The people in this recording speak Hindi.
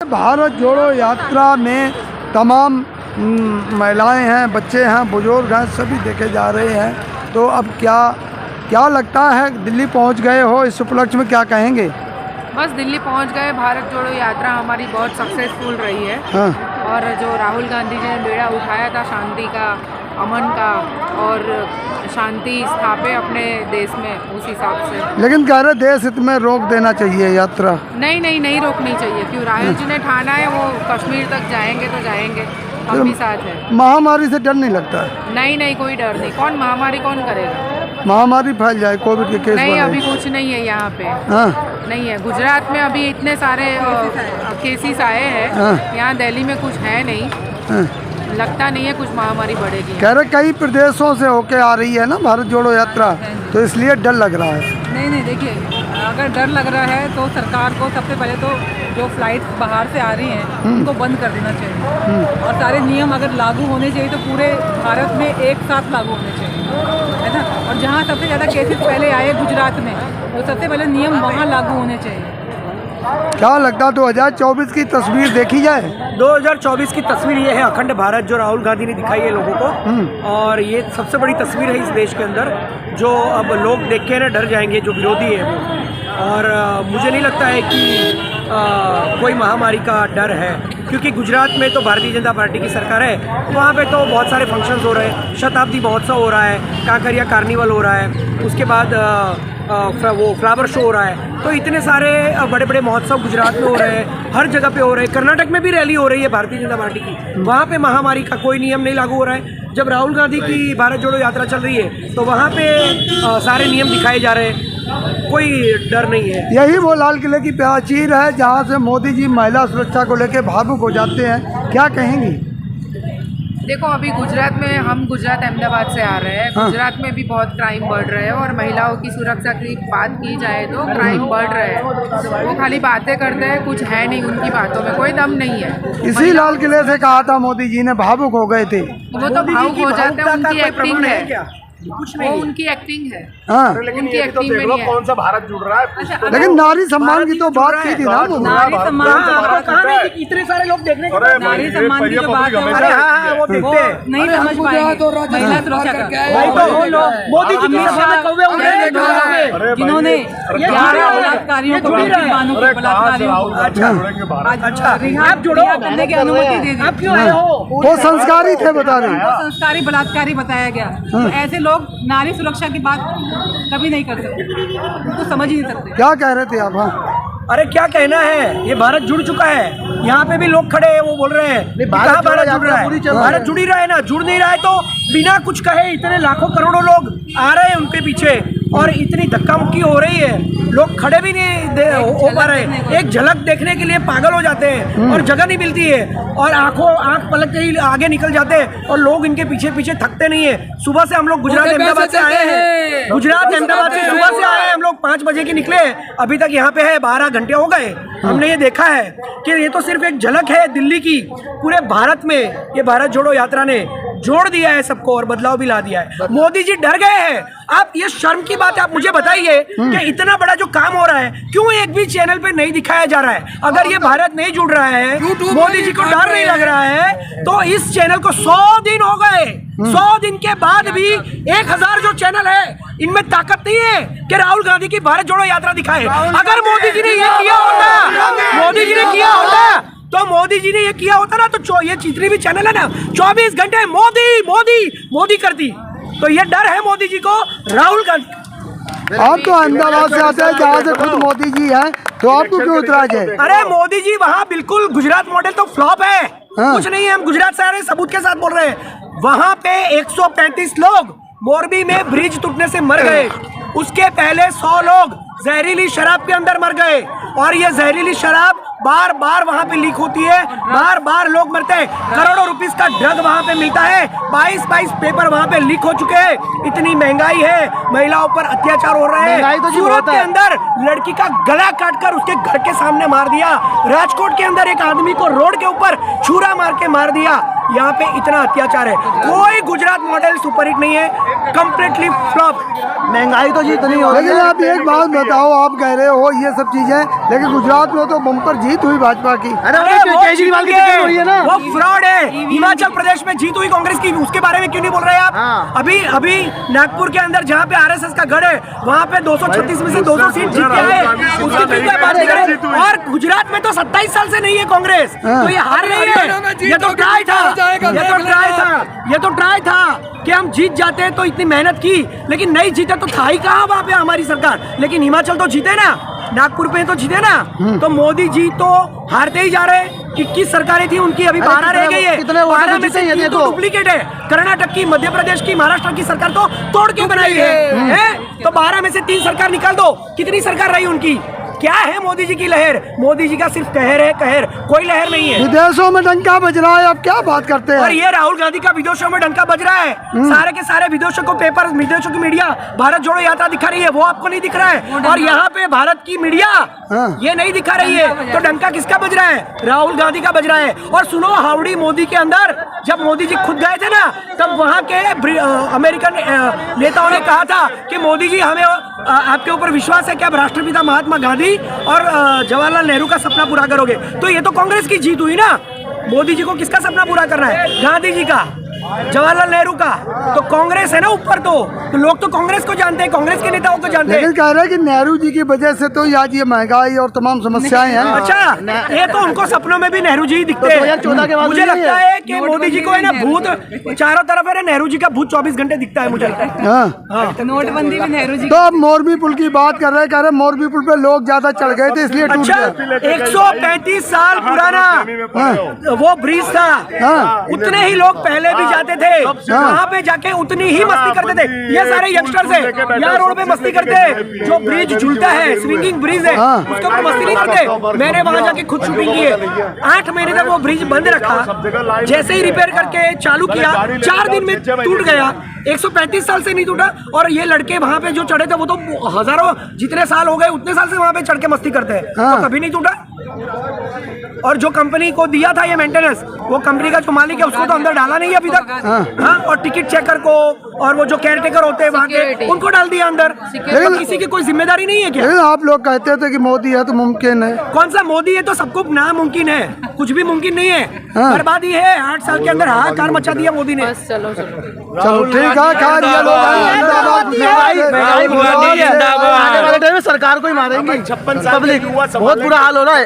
भारत जोड़ो यात्रा में तमाम महिलाएं हैं, बच्चे हैं, बुजुर्ग हैं, सभी देखे जा रहे हैं। तो अब क्या लगता है, दिल्ली पहुंच गए हो, इस उपलक्ष्य में क्या कहेंगे? बस दिल्ली पहुंच गए। भारत जोड़ो यात्रा हमारी बहुत सक्सेसफुल रही है। हाँ। और जो राहुल गांधी जी ने बेड़ा उठाया था शांति का, अमन का, और शांति स्थापे अपने देश में, उस हिसाब से। लेकिन कह रहे देश हित में रोक देना चाहिए यात्रा। नहीं रोकनी चाहिए। क्यों? राहुल जी ने ठाना है वो कश्मीर तक जाएंगे तो जाएंगे, हम भी साथ हैं। महामारी से डर नहीं लगता? नहीं कोई डर नहीं। कौन महामारी कौन करेगा? महामारी फैल जाए, कोविड के केस नहीं, अभी कुछ नहीं है यहाँ पे। हाँ। नहीं है। गुजरात में अभी इतने सारे केसेस आए हैं। हाँ। यहाँ दिल्ली में कुछ है नहीं। हाँ। लगता नहीं है कुछ महामारी बढ़ेगी। कह रहे कई प्रदेशों से होके आ रही है ना भारत जोड़ो यात्रा, तो इसलिए डर लग रहा है। नहीं देखिए, अगर डर लग रहा है तो सरकार को सबसे पहले तो जो फ्लाइट बाहर से आ रही हैं उनको बंद कर देना चाहिए। और सारे नियम अगर लागू होने चाहिए तो पूरे भारत में एक साथ लागू होने चाहिए, है ना। और जहाँ सबसे ज़्यादा केसेस पहले आए गुजरात में, वो सबसे पहले नियम वहाँ लागू होने चाहिए। क्या लगता है 2024 की तस्वीर देखी जाए? 2024 की तस्वीर ये है अखंड भारत जो राहुल गांधी ने दिखाई है लोगों को। और ये सबसे बड़ी तस्वीर है इस देश के अंदर, जो अब लोग देख के ना डर जाएंगे, जो विरोधी है वो। और मुझे नहीं लगता है कि कोई महामारी का डर है, क्योंकि गुजरात में तो भारतीय जनता पार्टी की सरकार है। वहाँ पे तो बहुत सारे फंक्शंस हो रहे हैं, शताब्दी महोत्सव हो रहा है, कांकरिया कार्निवल हो रहा है, उसके बाद वो फ्लावर शो हो रहा है। तो इतने सारे बड़े बड़े महोत्सव गुजरात में हो रहे हैं, हर जगह पे हो रहे हैं। कर्नाटक में भी रैली हो रही है भारतीय जनता पार्टी की, वहाँ पे महामारी का कोई नियम नहीं लागू हो रहा है। जब राहुल गांधी की भारत जोड़ो यात्रा चल रही है तो वहाँ पे सारे नियम दिखाए जा रहे हैं, कोई डर नहीं है। यही वो लाल किले की प्राचीर है जहाँ से मोदी जी महिला सुरक्षा को लेकर भावुक हो जाते हैं, क्या कहेंगी? देखो, अभी गुजरात में, हम गुजरात अहमदाबाद से आ रहे हैं। हाँ। गुजरात में भी बहुत क्राइम बढ़ रहे हैं, और महिलाओं की सुरक्षा की बात की जाए तो क्राइम बढ़ रहे हैं। वो खाली बातें करते हैं, कुछ है नहीं उनकी बातों में, कोई दम नहीं है। इसी लाल किले से कहा था मोदी जी ने, भावुक हो गए थे। वो तो भावुक हो जाते हैं, उनकी एक्टिंग है, कुछ वो उनकी एक्टिंग है। हाँ। उनकी एक्टिंग में नहीं है। कौन सा भारत जुड़ रहा है? लेकिन नारी सम्मान की तो बात की थी ना। नारी सम्मान, इतने सारे लोग देखने को नारी सम्मान की जो बात है, अरे हाँ, वो देखते हैं, नहीं समझ पाएंगे महिला सुरक्षा का। वो लोग मोदी जी की सभा में कौवे उड़ रहे हैं, जिन्होंने 11 बलात्कारियों को, बलात्कारियों को रिहा करने की अनुमति दे दी। आप क्यों आए हो? वो संस्कारी थे, बता रहे। वो संस्कारी बलात्कारी बताया गया। तो ऐसे लोग नारी सुरक्षा की बात कभी नहीं कर सकते, उनको समझ ही नहीं सकते। क्या कह रहे थे आप? हाँ। अरे क्या कहना है, ये भारत जुड़ चुका है। यहाँ पे भी लोग खड़े हैं, वो बोल रहे हैं कहाँ भारत जुड़ रहा है? भारत जुड़ ही रहा है ना, जुड़ नहीं रहा है तो बिना कुछ कहे इतने लाखों करोड़ों लोग आ रहे हैं उनके पीछे, और इतनी धक्का मुक्की हो रही है, लोग खड़े भी नहीं हो पा रहे। एक झलक देखने के लिए पागल हो जाते हैं और जगह नहीं मिलती है, और आंख पलट के ही आगे निकल जाते हैं, और लोग इनके पीछे पीछे थकते नहीं है। सुबह से हम लोग गुजरात अहमदाबाद से आए हैं, गुजरात अहमदाबाद से सुबह से आए हैं हम लोग, 5 बजे के निकले, अभी तक यहाँ पे है 12 घंटे हो गए। हमने ये देखा है कि ये तो सिर्फ एक झलक है दिल्ली की, पूरे भारत में ये भारत जोड़ो यात्रा ने जोड़ दिया है सबको और बदलाव भी ला दिया है। मोदी जी डर गए हैं। आप ये शर्म की बात है, आप मुझे बताइए कि इतना बड़ा जो काम हो रहा है क्यों एक भी चैनल पे नहीं दिखाया जा रहा है? अगर ये भारत नहीं जुड़ रहा है, मोदी जी को डर नहीं लग रहा है, तो इस चैनल को 100 दिन हो गए, 100 दिन के बाद भी 1000 जो चैनल है इनमें ताकत नहीं है कि राहुल गांधी की भारत जोड़ो यात्रा दिखाए। अगर मोदी जी ने ये किया होता, मोदी जी ने किया होता तो मोदी जी ने ये किया होता ना, तो ये जितनी भी चैनल है ना 24 घंटे मोदी मोदी मोदी करती। तो ये डर है मोदी जी को, राहुल गांधी। आप तो अहमदाबाद से आते हैं जहाँ से खुद मोदी जी हैं, तो आपको क्यों इतराज है? अरे मोदी जी वहाँ बिल्कुल, गुजरात मॉडल तो फ्लॉप है। हाँ। कुछ नहीं है, हम गुजरात से आ रहे हैं, सबूत के साथ बोल रहे हैं। वहाँ पे 135 लोग मोरबी में ब्रिज टूटने से मर गए, उसके पहले 100 लोग जहरीली शराब के अंदर मर गए, और ये जहरीली शराब बार बार वहाँ पे लीक होती है, बार बार लोग मरते हैं, करोड़ों रुपीस का ड्रग वहाँ पे मिलता है, 22 पेपर वहाँ पे लीक हो चुके हैं, इतनी महंगाई है, महिलाओं पर अत्याचार हो रहे हैं। सूरत के अंदर लड़की का गला काटकर उसके घर के सामने मार दिया, राजकोट के अंदर एक आदमी को रोड के ऊपर छुरा मार के मार दिया। यहाँ पे इतना अत्याचार है, कोई गुजरात मॉडल सुपरहिट नहीं है, कंप्लीटली फ्लॉप। महंगाई तो जी इतनी हो रही है। लेकिन आप एक बात बताओ, आप कह रहे हो ये सब चीजें, लेकिन गुजरात में तो बम्पर जीत हुई भाजपा की। अरे वो केजरीवाल की टिकट हुई है ना, वो फ्रॉड है। हिमाचल प्रदेश में जीत हुई कांग्रेस की, उसके बारे में क्यों नहीं बोल रहे आप? अभी नागपुर के अंदर जहाँ पे आरएसएस का गढ़ है वहाँ पे 236 में से 200 सीट जीत के आए, उसकी क्यों बात नहीं करें? और गुजरात में तो 27 साल से नहीं है कांग्रेस, तो ये हार रही है। ये तो ट्राई था कि हम जीत जाते हैं, तो इतनी मेहनत की, लेकिन नहीं जीते तो था ही कहाँ वहाँ पे हमारी सरकार। लेकिन हिमाचल तो जीते ना, नागपुर पे तो जीते ना, तो मोदी जी तो हारते ही जा रहे हैं। 21 सरकारें थी उनकी, अभी 12 रह गई है। 12 में से 3 तो डुप्लीकेट है। कर्नाटक की, मध्य प्रदेश की, महाराष्ट्र की सरकार तो तोड़ के बनाई है। तो 12 में से 3 सरकार निकाल दो, कितनी सरकार रही उनकी? क्या है मोदी जी की लहर? मोदी जी का सिर्फ कहर है, कहर, कोई लहर नहीं है। विदेशों में डंका बज रहा है, आप क्या बात करते हैं? और ये राहुल गांधी का विदेशों में डंका बज रहा है। सारे के सारे विदेशों को पेपर, विदेशों की मीडिया भारत जोड़ो यात्रा दिखा रही है, वो आपको नहीं दिख रहा है। और यहाँ पे भारत की मीडिया ये नहीं दिखा रही है, तो डंका किसका बज रहा है? राहुल गांधी का बज रहा है। और सुनो, हावड़ी मोदी के अंदर जब मोदी जी खुद गए थे ना, तब वहाँ के अमेरिकन नेताओं ने कहा था कि मोदी जी, हमें आपके ऊपर विश्वास है कि आप राष्ट्रपिता महात्मा गांधी और जवाहरलाल नेहरू का सपना पूरा करोगे। तो ये तो कांग्रेस की जीत हुई ना। मोदी जी को किसका सपना पूरा करना है? गांधी जी का, जवाहरलाल नेहरू का। तो कांग्रेस है ना ऊपर, तो लोग तो कांग्रेस को जानते हैं, कांग्रेस के नेताओं को जानते हैं। लेकिन कह रहे हैं कि नेहरू जी की वजह से तो आज ये महंगाई और तमाम समस्याएं हैं। अच्छा, ये तो उनको सपनों में भी नेहरू जी ही दिखते हैं। 2014 के बाद मुझे लगता है कि मोदी जी को है ना भूत चारों तरफ है ना, नेहरू जी का भूत 24 घंटे दिखता है, मुझे लगता है। नोटबंदी भी नेहरू जी। तो अब मोरबी पुल की बात कर रहे हैं मोरबी पुल पे लोग ज्यादा चढ़ गए थे, इसलिए टूट अच्छा, गया। 135 साल पुराना वो ब्रिज था, उतने ही लोग पहले भी जाते थे, वहाँ पे जाके उतनी ही मस्ती करते थे। ये सारे यंगस्टर्स है, यहाँ रोड पे मस्ती करते हैं। जो ब्रिज झूलता है, स्विंगिंग ब्रिज है, उसके ऊपर मस्ती नहीं करते। मैंने वहाँ जाके खुद शूटिंग की है। 8 महीने तक वो ब्रिज बंद रखा, जैसे ही रिपेयर करके चालू किया, 4 दिन में टूट गया। 135 साल से नहीं टूटा। और ये लड़के वहाँ पे जो चढ़े थे, वो तो हजारों, जितने साल हो गए उतने साल से वहाँ पे चढ़ के मस्ती करते हैं, तो कभी नहीं टूटा। और जो कंपनी को दिया था ये मेंटेनेंस, वो कंपनी का जो मालिक है उसको तो अंदर डाला नहीं है अभी तक। हाँ, और टिकट चेकर को और वो जो केयर टेकर होते हैं वहाँ के, उनको डाल दिया अंदर। तो किसी की कोई जिम्मेदारी नहीं है क्या? आप लोग कहते थे कि मोदी है तो मुमकिन है। कौन सा मोदी है? तो सबको नामुमकिन है, कुछ भी मुमकिन नहीं है। बर्बादी है। 8 साल के अंदर हाहाकार मचा दिया मोदी ने। चलो ठीक है, आने वाले टाइम में सरकार को ही मारेंगे। 56 साल बहुत बुरा हाल हो रहा है।